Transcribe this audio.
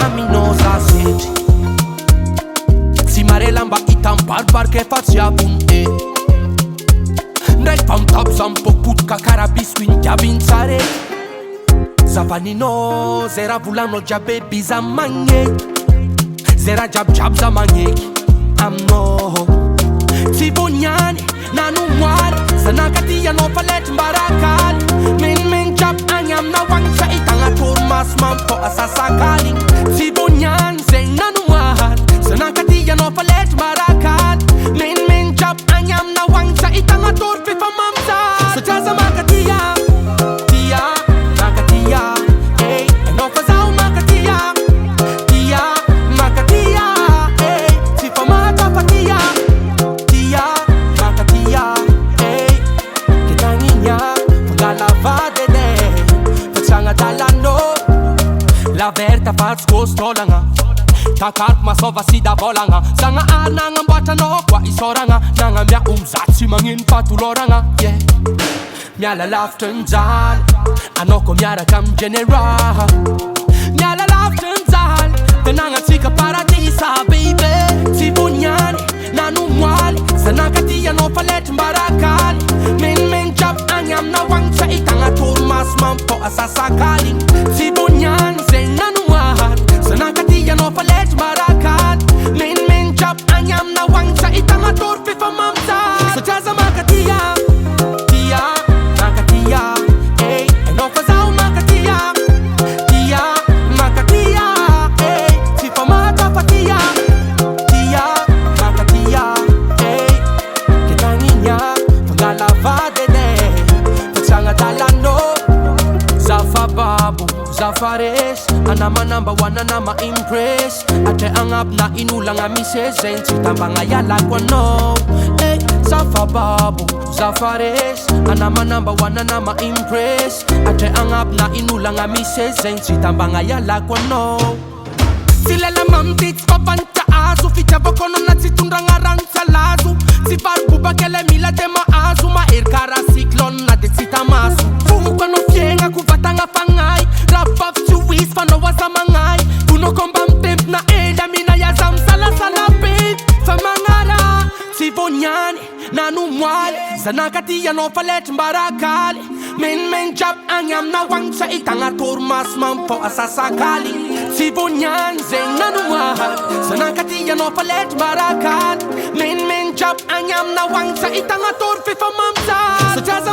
mino zasety tsy marela mba hitambaribariky efa tsy abony ndraiky fa mitabo za mipopotoka karabisiko iny jiaby iny tsare zavaninao zay raha volanao jiaby biza magneky zay raha jiabijiaby za magneky aminao tsy voniany nanomoaly zanakaty anao fa letry mbarakaly menimeny jiaby agny aminao agny tsy ahitagna torimaso mampô asasakaly tsy voniany zay nanomoaly zanakaty anao fa letry mbarakaly menimeny jiaby agny aminao agny tsy ahitagna tory fefa mamza satria za makatia tia makatia ey anao fa zaho makatia tia makatia ey tsy fa matafatia tia makatia ey ketagninya fangalavadede fa tsy agnadalanô laverta fatsykôstôlagna takariko masôva sy davolagna zagna nagnamboatranao koa isoragna nagnamia omza tsy magnino fatoloragna miala lavitry njala anao ko miaraka amy general miala lavitry njala tenagnatsika paradisa baby tsy voniany nanomoaly zanakaty anao fa letry mbarakaly menimeny jiaby agny aminao agny tsy ahitagna torimaso mampô asasakaly tsy voniany zay nanomoaly zanakaty anao fa letry mbarakaly menimeny jiaby agny aminao agny tsy ahitagna tory fefa mamza satria za makatia tia makatia ey anao fa zaho makatia tia makatia ey tsy fa matafatia tia makatia ey ketagninya fangalavadede fa tsy agnadalanô zafababo zafaresy anamanamba hoananama impress atre agnaby na inolagna misy zegny tsy tambagna ialako anao ey zafababo zafaresy anamanamba hoananama impress atre agnaby na inolagna misy zegny tsy tambagna ialako anao tsy lela mamity tsy fafanitra azo fitiavako anao na tsy tondragna ranotsalazo tsy faribobakele mila de mahazo mahery kara cyclone na de tsy tamaso fomoko anao fiaignako vatagna fagnay ravavy tsy hoisy fanao aza magnay vonako mba mitempina ela mina iaza misalasala be fa magnara tsy voniany nanomoaly zanakaty anao fa letry mbarakaly menimeny jiaby agny aminao agny tsy ahitagna torimaso mampô asasakaly tsy voniany zegny nanomoaly zanakaty anao fa letry mbarakaly menimeny jiaby agny aminao agny tsy ahitagna tory fefa mamza satria za